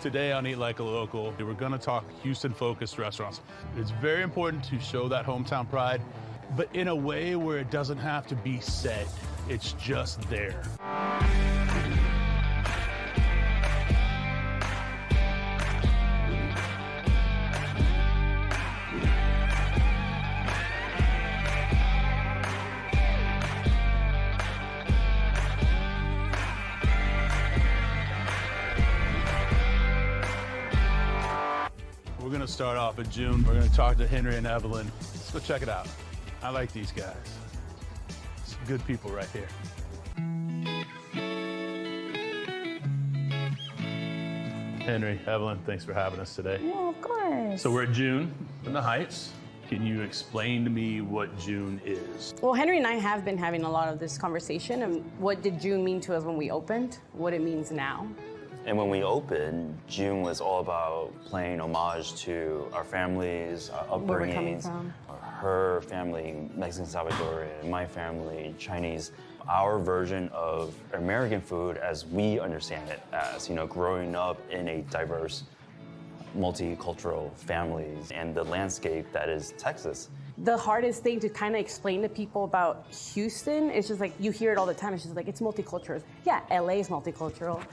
Today on Eat Like a Local, we're gonna talk Houston-focused restaurants. It's very important to show that hometown pride, but in a way where it doesn't have to be said. It's just there. We're gonna start off in June. We're gonna talk to Henry and Evelyn. Let's go check it out. I like these guys. Some good people right here. Henry, Evelyn, thanks for having us today. Yeah, of course. So we're at June in the Heights. Can you explain to me what June is? Well, Henry and I have been having a lot of this conversation and what did June mean to us when we opened, what it means now. And when we opened, June was all about paying homage to our families, our upbringings. Where we're coming from. Her family, Mexican Salvadoran, my family, Chinese. Our version of American food as we understand it as, growing up in a diverse, multicultural families and the landscape that is Texas. The hardest thing to kind of explain to people about Houston is just like, you hear it all the time, it's just like, it's multicultural. Yeah, LA is multicultural.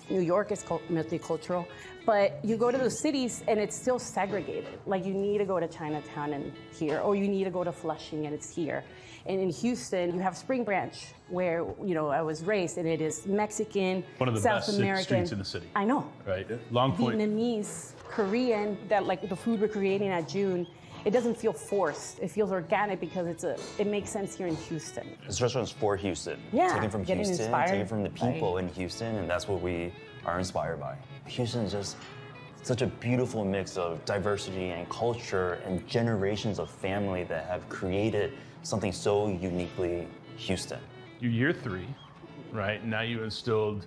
New York is multicultural, but you go to those cities and it's still segregated. Like you need to go to Chinatown and here, or you need to go to Flushing and it's here. And in Houston, you have Spring Branch, where I was raised, and it is Mexican, One of the South best American streets in the city. I know. Right, Long Point. Vietnamese, Korean, that like the food we're creating at June, it doesn't feel forced. It feels organic because it makes sense here in Houston. This restaurant's for Houston. Yeah, Taken from getting Houston, inspired taken from the people in Houston, and that's what we are inspired by. Houston is just such a beautiful mix of diversity and culture and generations of family that have created something so uniquely Houston. You're year 3, right? Now you instilled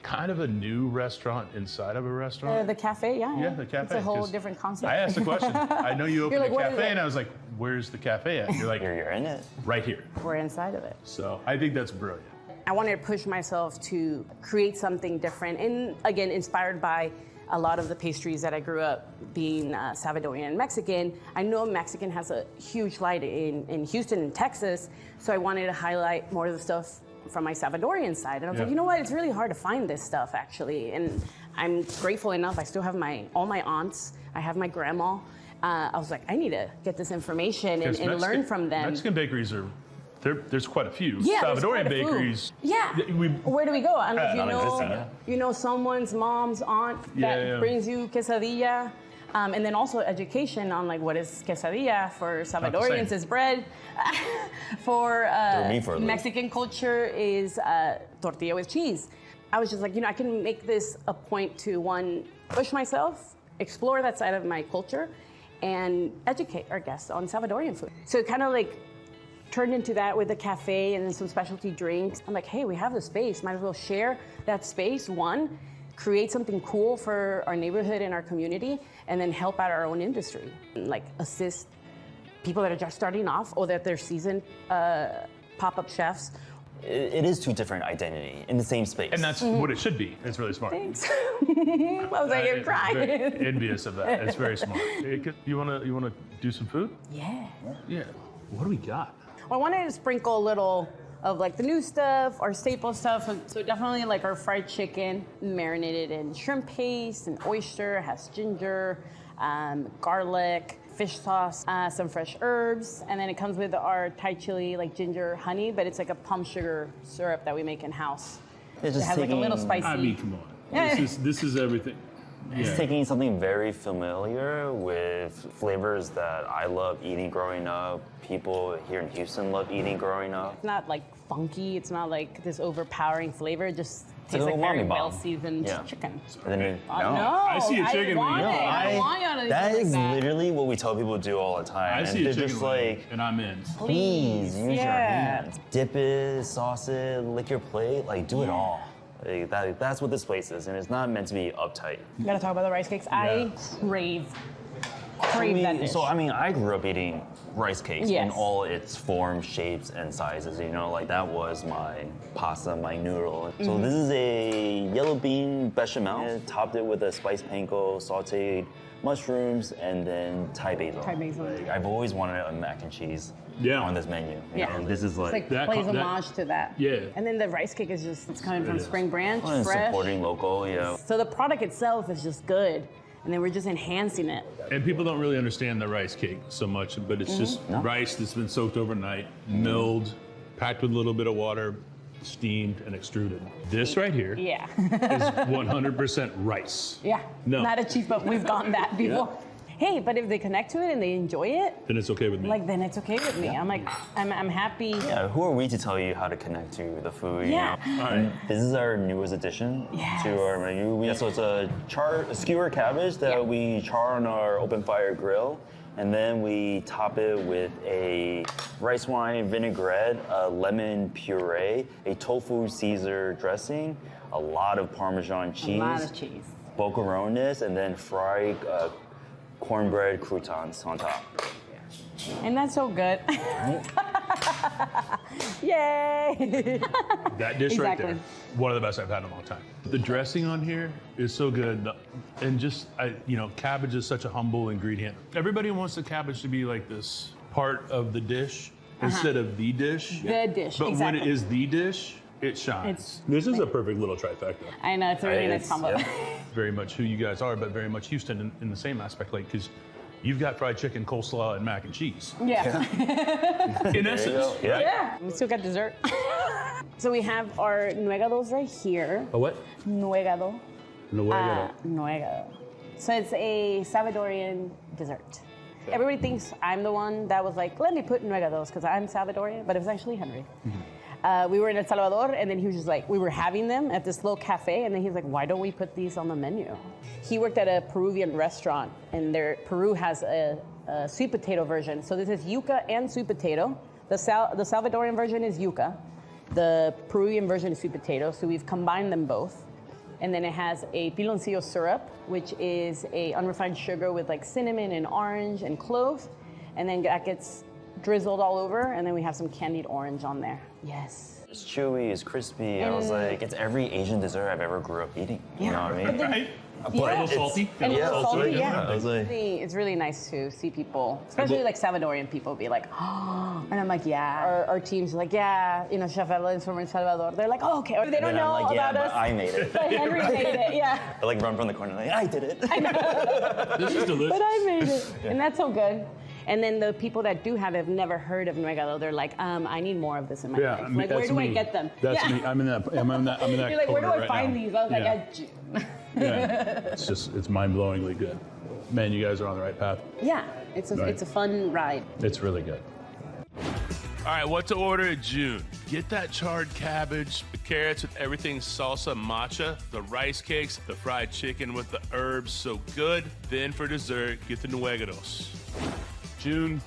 kind of a new restaurant inside of a restaurant. The cafe, yeah. Yeah, the cafe. It's a whole different concept. I asked the question. I know you opened You're like, a "What is cafe, it?" and I was like, where's the cafe at? You're like, You're in it. right here. We're inside of it. So I think that's brilliant. I wanted to push myself to create something different, and again, inspired by a lot of the pastries that I grew up being Salvadorian and Mexican. I know Mexican has a huge light in Houston and Texas, so I wanted to highlight more of the stuff from my Salvadorian side. And I was like, you know what, it's really hard to find this stuff actually. And I'm grateful enough, I still have all my aunts, I have my grandma. I was like, I need to get this information and learn from them. Mexican bakeries are, there's quite a few. Yeah, Salvadorian bakeries. Yeah. Where do we go? I don't know if you know someone's mom's aunt that brings you quesadilla. And then also education on like what is quesadilla for Salvadorians is bread. For Mexican culture is tortilla with cheese. I was just like, I can make this a point to one, push myself, explore that side of my culture, and educate our guests on Salvadorian food. So it kind of like turned into that with the cafe and then some specialty drinks. I'm like, hey, we have the space, might as well share that space, one, create something cool for our neighborhood and our community, and then help out our own industry. Like assist people that are just starting off or that they're seasoned pop-up chefs. It is 2 different identity in the same space. And that's what it should be. It's really smart. Thanks. I was like, you're crying. Very envious of that. It's very smart. You wanna do some food? Yeah. Yeah. What do we got? Well, I wanted to sprinkle a little of like the new stuff, our staple stuff. So definitely like our fried chicken, marinated in shrimp paste and oyster, has ginger, garlic, fish sauce, some fresh herbs, and then it comes with our Thai chili, like ginger honey, but it's like a palm sugar syrup that we make in house. It has like a little spicy. I mean, come on. Yeah. This is everything. It's taking something very familiar with flavors that I love eating growing up, people here in Houston love eating growing up. It's not like funky, it's not like this overpowering flavor, it just tastes like like very umami bomb. well-seasoned chicken. And then, No, I see a chicken want wing. it. I want you to that do is that. literally what we tell people to do all the time. I and see a they're chicken just wing, like, and I'm in. please use your hands. Dip it, sauce it, lick your plate, like do it all. Like, that's what this place is, and it's not meant to be uptight. We gotta talk about the rice cakes. I crave crave that dish. So, I mean, I grew up eating rice cakes Yes. in all its forms, shapes, and sizes. You know, like that was my pasta, my noodle. So this is a yellow bean bechamel. I topped it with a spiced panko, sauteed mushrooms, and then Thai basil. Thai basil. Like, I've always wanted a mac and cheese on this menu. You know, and this is It's like plays homage to that. Yeah. And then the rice cake is just, it's coming from Spring Branch, and fresh. supporting local, yeah. So the product itself is just good. And then we're just enhancing it. And people don't really understand the rice cake so much, but it's just rice that's been soaked overnight, milled, packed with a little bit of water, steamed, and extruded. This right here is Yeah. 100% rice. Yeah. No. Not a cheap, but we've gotten that before. Hey, but if they connect to it and they enjoy it, Then it's okay with me. like then it's okay with me. I'm like, I'm happy. Yeah, who are we to tell you how to connect to the food? You Yeah. know? All right. This is our newest addition Yes. to our menu. So it's a skewer cabbage that we char on our open fire grill. And then we top it with a rice wine vinaigrette, a lemon puree, a tofu Caesar dressing, a lot of Parmesan cheese. A lot of cheese. Bocarones, and then fried cornbread croutons on top. And that's so good. Yay! That dish right Exactly. there, one of the best I've had in a long time. The dressing on here is so good, and just cabbage is such a humble ingredient. Everybody wants the cabbage to be like this part of the dish instead of the dish. The dish, But when exactly. it is the dish, it shines. This is a perfect little trifecta. I know, it's a really nice combo. Yeah. Very much who you guys are, but very much Houston in the same aspect, like because you've got fried chicken, coleslaw, and mac and cheese. Yeah. In essence, Yeah. Yeah. We still got dessert. So we have our nuegados right here. A what? Nuegado. Nuegado. Nuegado. So it's a Salvadorian dessert. Everybody thinks I'm the one that was like, let me put nuegados because I'm Salvadorian, but it was actually Henry. We were in El Salvador, and then he was just like, we were having them at this little cafe, and then he's like, why don't we put these on the menu? He worked at a Peruvian restaurant, and Peru has a sweet potato version. So this is yuca and sweet potato. The Salvadorian version is yuca. The Peruvian version is sweet potato, so we've combined them both. And then it has a piloncillo syrup, which is a unrefined sugar with like cinnamon and orange and clove. And then that gets drizzled all over, and then we have some candied orange on there. Yes. It's chewy, it's crispy. I was like, it's every Asian dessert I've ever grew up eating. You know what I mean? Right? But A little salty. And a little salty, yeah. I was like, It's really nice to see people, especially like Salvadorian people, be like, oh, and I'm like, yeah. Our team's like, yeah, Chef Evelyn's from El Salvador. They're like, oh, okay. Or they don't and know I'm like, yeah, about but us. I made it. But Henry made it, yeah. I like run from the corner, like, I did it. This is delicious. But I made it. And that's so good. And then the people that do have never heard of nuegado. They're like, I need more of this in my life. Like, where do I get them? That's me. I'm in that. I'm in that. You're like, where do corner I find right these? now. I was like, Yeah. Yeah. It's mind-blowingly good. Man, you guys are on the right path. yeah, it's a fun ride. It's really good. All right, what to order at June? Get that charred cabbage, the carrots with everything salsa matcha, the rice cakes, the fried chicken with the herbs, so good. Then for dessert, get the nuegados. June,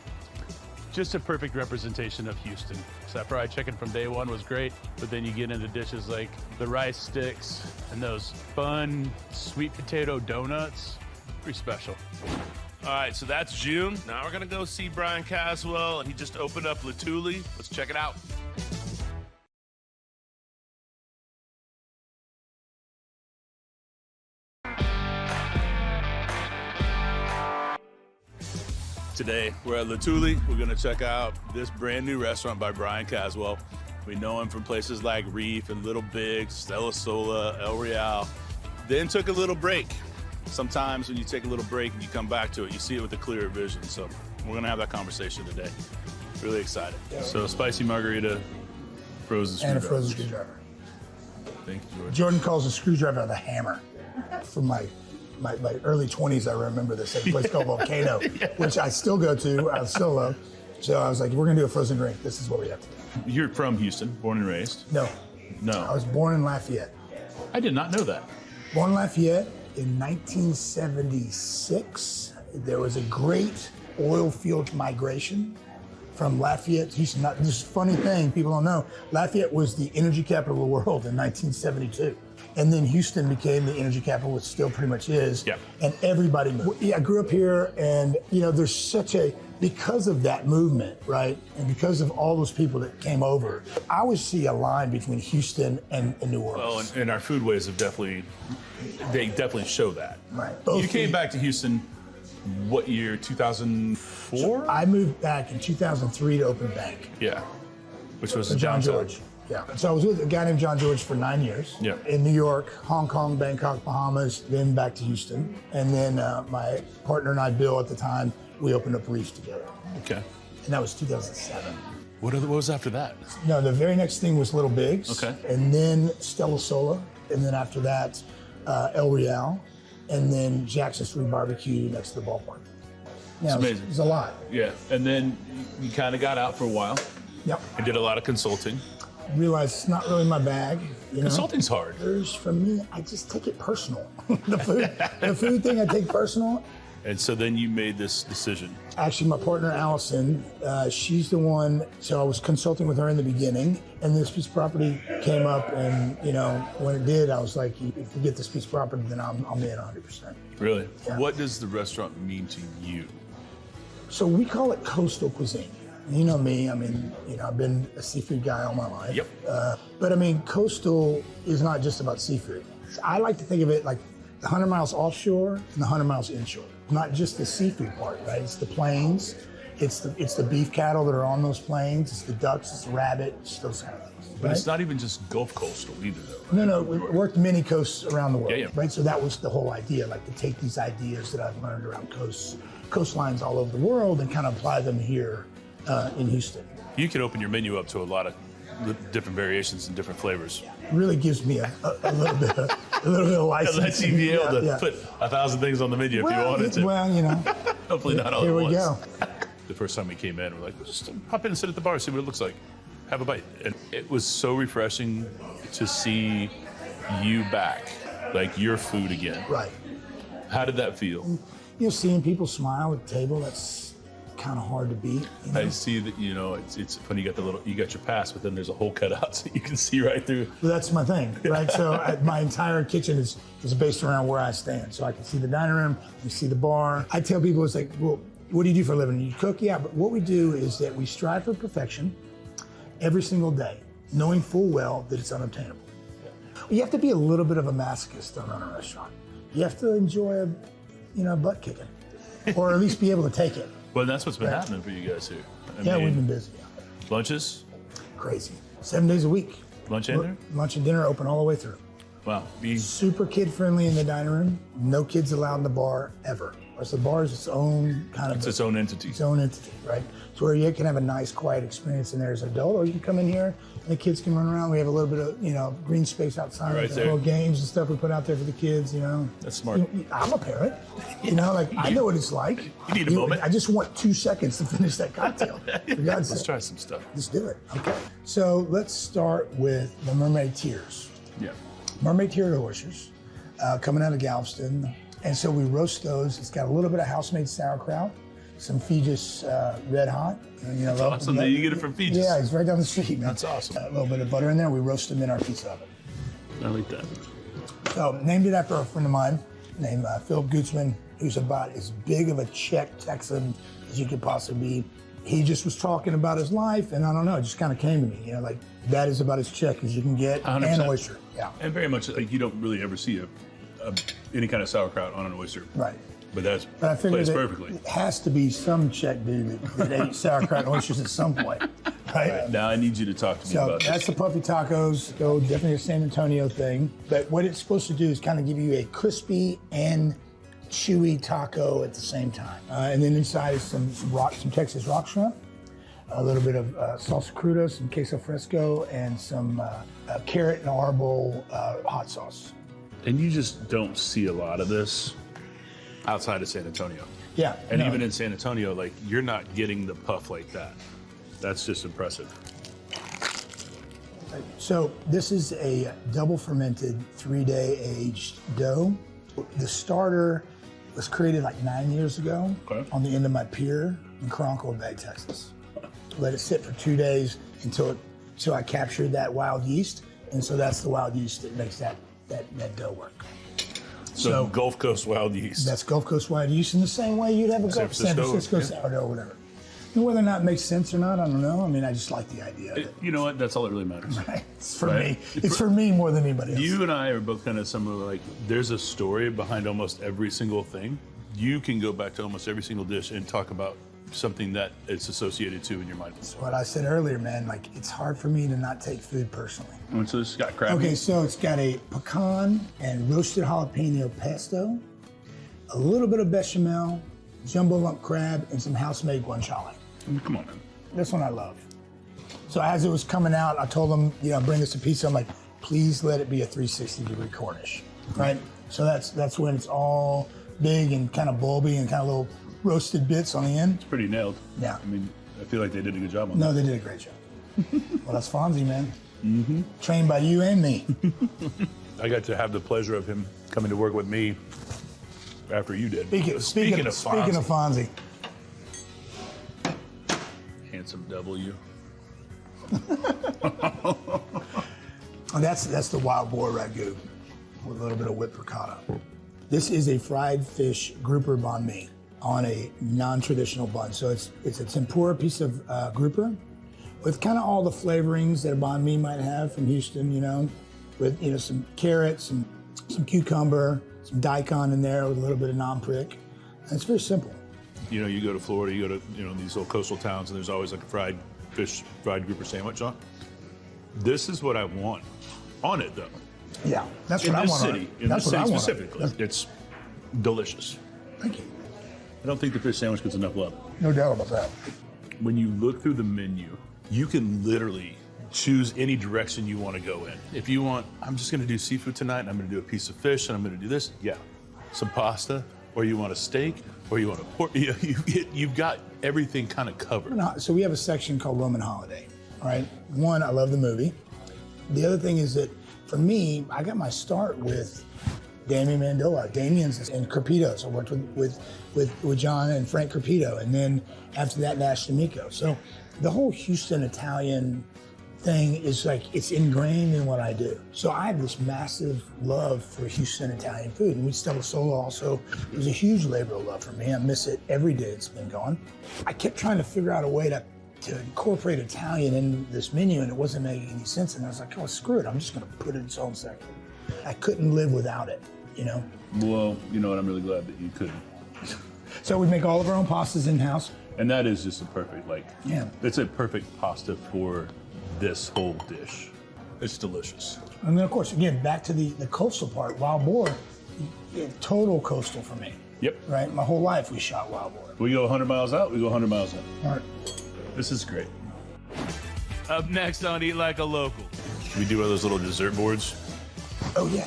just a perfect representation of Houston. So that fried chicken from day one was great, but then you get into dishes like the rice sticks and those fun sweet potato donuts. Pretty special. All right, so that's June. Now we're gonna go see Brian Caswell, and he just opened up Latuli. Let's check it out. Today, we're at Latuli. We're gonna check out this brand new restaurant by Brian Caswell. We know him from places like Reef and Little Big, Stella Sola, El Real. Then took a little break. Sometimes when you take a little break and you come back to it, you see it with a clearer vision. So we're gonna have that conversation today. Really excited. So spicy margarita, frozen screwdriver. And a frozen screwdriver. Thank you, George. Jordan calls a screwdriver the hammer. From my early 20s, I remember this at a place called Volcano, which I still go to, I still love. So I was like, we're gonna do a frozen drink. This is what we have to do. You're from Houston, born and raised? No. No. I was born in Lafayette. I did not know that. Born in Lafayette in 1976. There was a great oil field migration from Lafayette to Houston. This funny thing people don't know, Lafayette was the energy capital of the world in 1972. And then Houston became the energy capital, which still pretty much is. Yeah. And everybody moved. Yeah, I grew up here, and there's such a, because of that movement, right? And because of all those people that came over, I always see a line between Houston and New Orleans. Well, and our foodways have definitely show that. Right. You came back to Houston, what year, 2004? So I moved back in 2003 to open bank. Yeah. Which was John downtown. George. Yeah. So I was with a guy named John George for 9 years. Yeah. In New York, Hong Kong, Bangkok, Bahamas, then back to Houston. And then my partner and I, Bill, at the time, we opened up Reef together. Okay. And that was 2007. What was after that? No, the very next thing was Little Bigs. Okay. And then Stella Sola. And then after that, El Real. And then Jackson Street Barbecue next to the ballpark. Yeah, It's amazing. It was a lot. Yeah. And then you kind of got out for a while Yep. and did a lot of consulting. Realized it's not really my bag. Consulting's hard. For me, I just take it personal. the food thing I take personal. And so then you made this decision. Actually, my partner, Allison, she's the one, so I was consulting with her in the beginning, and this piece of property came up, and, when it did, I was like, if we get this piece of property, then I'm in 100%. Really? Yeah. What does the restaurant mean to you? So we call it coastal cuisine. You know me, I've been a seafood guy all my life. Yep. But coastal is not just about seafood. I like to think of it like the 100 miles offshore and the 100 miles inshore. Not just the seafood part, right? It's the plains, it's the beef cattle that are on those plains, it's the ducks, it's the rabbit, it's those kind of things. But right? it's not even just Gulf Coastal either, though. No, we worked many coasts around the world, Yeah. right? So that was the whole idea, like to take these ideas that I've learned around coastlines all over the world and kind of apply them here in Houston. You can open your menu up to a lot of different variations and different flavors. It really gives me a little bit of license. It lets you be able to put 1,000 things on the menu if you wanted to. Well, Hopefully not all here at we once. go. The first time we came in, we're like, let's just hop in and sit at the bar, see what it looks like. Have a bite. And it was so refreshing to see you back, like your food again. Right. How did that feel? Seeing people smile at the table, that's kind of hard to beat. I see that, it's funny, you got your pass, but then there's a hole cut out so you can see right through. Well, that's my thing, right? So my entire kitchen is based around where I stand. So I can see the dining room, you see the bar. I tell people, it's like, well, what do you do for a living? You cook? Yeah, but what we do is that we strive for perfection every single day, knowing full well that it's unobtainable. You have to be a little bit of a masochist to run a restaurant. You have to enjoy a butt kicking, or at least be able to take it. Well, that's what's been happening for you guys here. We've been busy. Lunches? Crazy. 7 days a week. Lunch and dinner? Lunch and dinner open all the way through. Wow. Super kid friendly in the dining room. No kids allowed in the bar ever. So the bar is its own kind of. It's its own entity. Its own entity, right? So where you can have a nice, quiet experience in there as an adult, or you can come in here and the kids can run around. We have a little bit of, green space outside. Right there. Little games and stuff we put out there for the kids, That's smart. I'm a parent. I know what it's like. You need a moment. I just want 2 seconds to finish that cocktail. For God's Let's sake. try some stuff. Let's do it. Okay. So let's start with the mermaid tears. Yeah. Mermaid tiered oysters coming out of Galveston. And so we roast those. It's got a little bit of house-made sauerkraut, some Fijis Red Hot. That's awesome that you get it from Fijis. Yeah, it's right down the street, man. That's awesome. A little bit of butter in there. We roast them in our pizza oven. I like that. So named it after a friend of mine named Philip Gutzman, who's about as big of a Czech Texan as you could possibly be. He just was talking about his life, and I don't know, it just kind of came to me. That is about as Czech as you can get, 100%. and oyster. Yeah. And very much like you don't really ever see any kind of sauerkraut on an oyster. Right. But that But I figured plays that perfectly. it has to be some Czech dude that ate sauerkraut and oysters at some point, right? Now I need you to talk to me So about that's this. the puffy tacos. Go definitely a San Antonio thing. But what it's supposed to do is kind of give you a crispy and chewy taco at the same time. And then inside is some Texas rock shrimp, a little bit of salsa cruda, some queso fresco, and some carrot and arbol hot sauce. And you just don't see a lot of this outside of San Antonio. Yeah. And no. even in San Antonio, you're not getting the puff like that. That's just impressive. So this is a double fermented 3-day aged dough. The starter was created 9 years ago on the end of my pier in Cronkel Bay, Texas. Let it sit for 2 days until I captured that wild yeast. And so that's the wild yeast that makes that that dough work. So Gulf Coast wild yeast. That's Gulf Coast wild yeast in the same way you'd have a San Francisco sourdough or whatever. And whether or not it makes sense or not, I don't know. I mean, I just like the idea of it. You know what? That's all that really matters. Right. It's for me. It's for me more than anybody else. You and I are both kind of similar. Like, there's a story behind almost every single thing. You can go back to almost every single dish and talk about something that it's associated to in your mind. That's what I said earlier, man. Like, it's hard for me to not take food personally. And so it's got crab. Okay, so it's got a pecan and roasted jalapeno pesto, a little bit of bechamel, jumbo lump crab, and some house-made guanciale. Come on, man. This one I love. So as it was coming out, I told them, bring us a pizza. I'm like, please let it be a 360-degree Cornish, right? So that's when it's all big and kind of bulby and kind of little roasted bits on the end. It's pretty nailed. Yeah. I mean, I feel like they did a good job on that. No, they did a great job. Well, that's Fonzie, man. Mm-hmm. Trained by you and me. I got to have the pleasure of him coming to work with me after you did. Speaking of Fonzie. Handsome W. That's the wild boar ragu with a little bit of whipped ricotta. This is a fried fish grouper banh mi on a non-traditional bun. So it's a tempura piece of grouper with kind of all the flavorings that a banh mi might have from Houston, with some carrots and some cucumber, some daikon in there with a little bit of non-prick. And it's very simple. You go to Florida, you go to these little coastal towns, and there's always like a fried grouper sandwich on. This is what I want on it, though. Yeah, that's what I want. In this city specifically, it's delicious. Thank you. I don't think the fish sandwich gets enough love. No doubt about that. When you look through the menu, you can literally choose any direction you want to go in. If you want, I'm just going to do seafood tonight, and I'm going to do a piece of fish, and I'm going to do this. Yeah, some pasta, or you want a steak, or you want a pork. You've got everything kind of covered. So we have a section called Roman Holiday. All right. One, I love the movie. The other thing is that for me, I got my start with Damien Mandola. Damien's in Crepitos. I worked with John and Frank Crepido, and then after that, Nash D'Amico. So the whole Houston Italian thing is like, it's ingrained in what I do. So I have this massive love for Houston Italian food. And Stella Solo also was a huge labor of love for me. I miss it every day it's been gone. I kept trying to figure out a way to incorporate Italian in this menu, and it wasn't making any sense. And I was like, oh, screw it. I'm just going to put it in its own section. I couldn't live without it, Well, you know what? I'm really glad that you couldn't. So we make all of our own pastas in-house. And that is just a perfect, yeah. It's a perfect pasta for this whole dish. It's delicious. And then, of course, again, back to the coastal part, wild boar, total coastal for me. Yep. Right? My whole life we shot wild boar. We go 100 miles out, we go 100 miles in. All right. This is great. Up next on Eat Like a Local. We do one of those little dessert boards. Oh, yeah.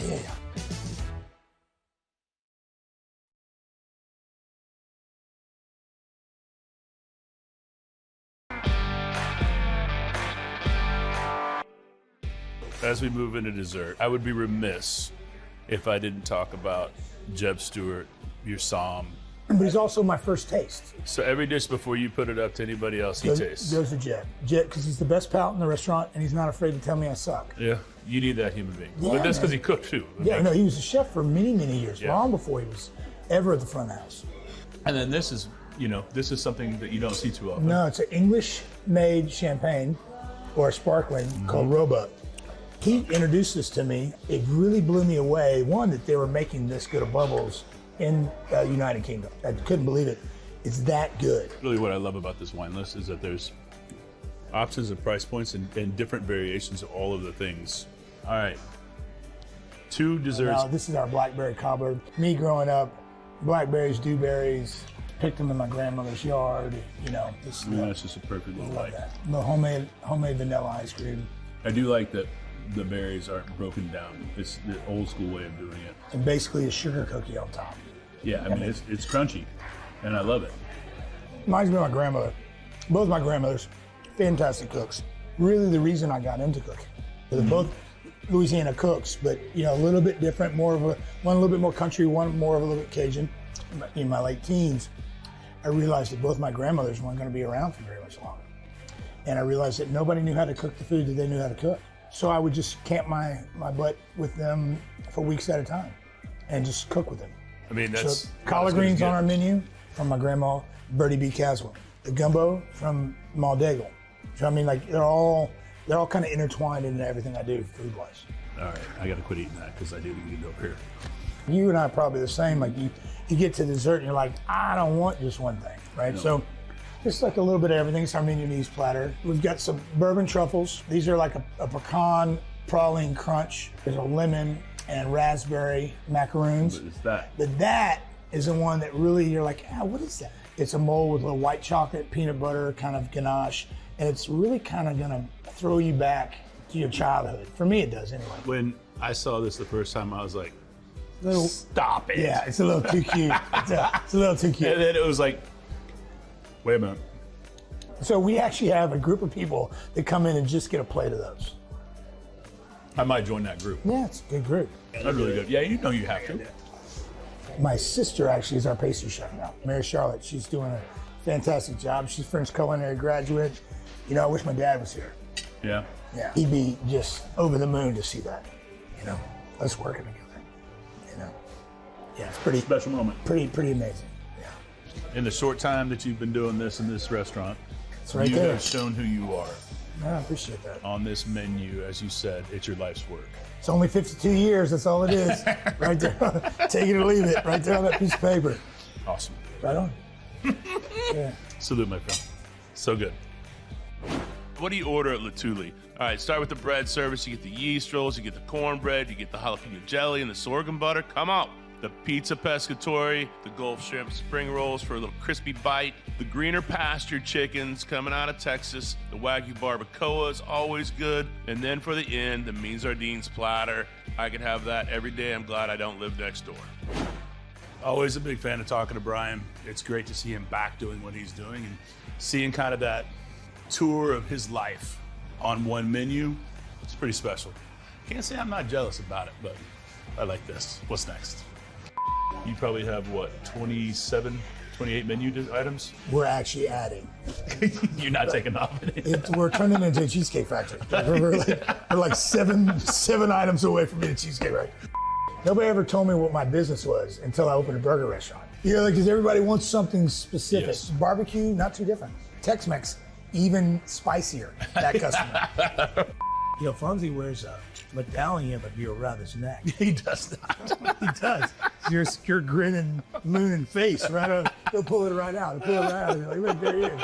As we move into dessert, I would be remiss if I didn't talk about Jeb Stewart, your Somm. But he's also my first taste. So every dish before you put it up to anybody else, he tastes. Goes to Jeb. Jeb, because he's the best palate in the restaurant, and he's not afraid to tell me I suck. Yeah, you need that human being. Yeah, but that's because man. he cooked too. Yeah, no, he was a chef for many, many years, Yeah. long before he was ever at the front of the house. And then this is, this is something that you don't see too often. No, it's an English-made champagne, or sparkling, called Roebuck. He introduced this to me. It really blew me away. One, that they were making this good of bubbles in United Kingdom. I couldn't believe it. It's that good. Really what I love about this wine list is that there's options of price points and different variations of all of the things. All right, 2 desserts. Now, this is our blackberry cobbler. Me growing up, blackberries, dewberries, picked them in my grandmother's yard. This It's just a perfect little love bite. that. The homemade vanilla ice cream. I do like that the berries aren't broken down. It's the old school way of doing it. And basically a sugar cookie on top. Yeah, I mean, it's crunchy, and I love it. Reminds me of my grandmother. Both my grandmothers, fantastic cooks. Really the reason I got into cooking. They're both Louisiana cooks, but a little bit different, one a little bit more country, one more of a little bit Cajun. In my late teens, I realized that both my grandmothers weren't going to be around for very much longer. And I realized that nobody knew how to cook the food that they knew how to cook. So I would just camp my butt with them for weeks at a time and just cook with them. I mean, that's so collard greens on our menu from my grandma, Bertie B. Caswell. The gumbo from Ma Daigle. So I mean, like they're all kind of intertwined into everything I do food-wise. All right, I got to quit eating that because I do need to go up here. You and I are probably the same. Like you get to dessert and you're like, I don't want just one thing, right? No. So just like a little bit of everything. It's our Mignonese platter. We've got some bourbon truffles. These are like a pecan praline crunch. There's a lemon and raspberry macaroons. What is that? But that is the one that really you're like, what is that? It's a mold with a little white chocolate, peanut butter kind of ganache, and it's really kind of gonna throw you back to your childhood. For me, it does anyway. When I saw this the first time, I was like, little, stop it. Yeah, it's a little too cute. It's a little too cute. And then it was like, wait a minute. So we actually have a group of people that come in and just get a plate of those. I might join that group. Yeah, it's a good group. That's really good. Yeah, you know you have to. My sister actually is our pastry chef now, Mary Charlotte. She's doing a fantastic job. She's French culinary graduate. You know, I wish my dad was here. Yeah. Yeah. He'd be just over the moon to see that. You know, us working together. You know. Yeah, it's pretty special moment. Pretty amazing. Yeah. In the short time that you've been doing this in this restaurant, right you there. have shown who you are. I appreciate that. On this menu, as you said, it's your life's work. It's only 52 years, that's all it is. Right there. Take it or leave it, right there on that piece of paper. Awesome. Right on. Yeah. Salute, my friend. So good. What do you order at Latuli? All right, start with the bread service. You get the yeast rolls, you get the cornbread, you get the jalapeno jelly and the sorghum butter. Come on. The pizza pescatore, the Gulf shrimp spring rolls for a little crispy bite, the greener pasture chickens coming out of Texas, the Wagyu barbacoa is always good, and then for the end, the mean sardines platter. I could have that every day. I'm glad I don't live next door. Always a big fan of talking to Brian. It's great to see him back doing what he's doing and seeing kind of that tour of his life on one menu. It's pretty special. Can't say I'm not jealous about it, but I like this. What's next? You probably have, what, 27, 28 menu items? We're actually adding. You're not taking off. We're turning into a Cheesecake Factory. We're like seven items away from being a Cheesecake Factory. Nobody ever told me what my business was until I opened a burger restaurant. You know, like, because everybody wants something specific. Yes. Barbecue, not too different. Tex-Mex, even spicier, that customer. You know, Fonzie wears a medallion of you around his neck. He does not. He does. Your grinning, mooning face, right on. He'll pull it right out. He'll pull it right out. Like, look, there he is.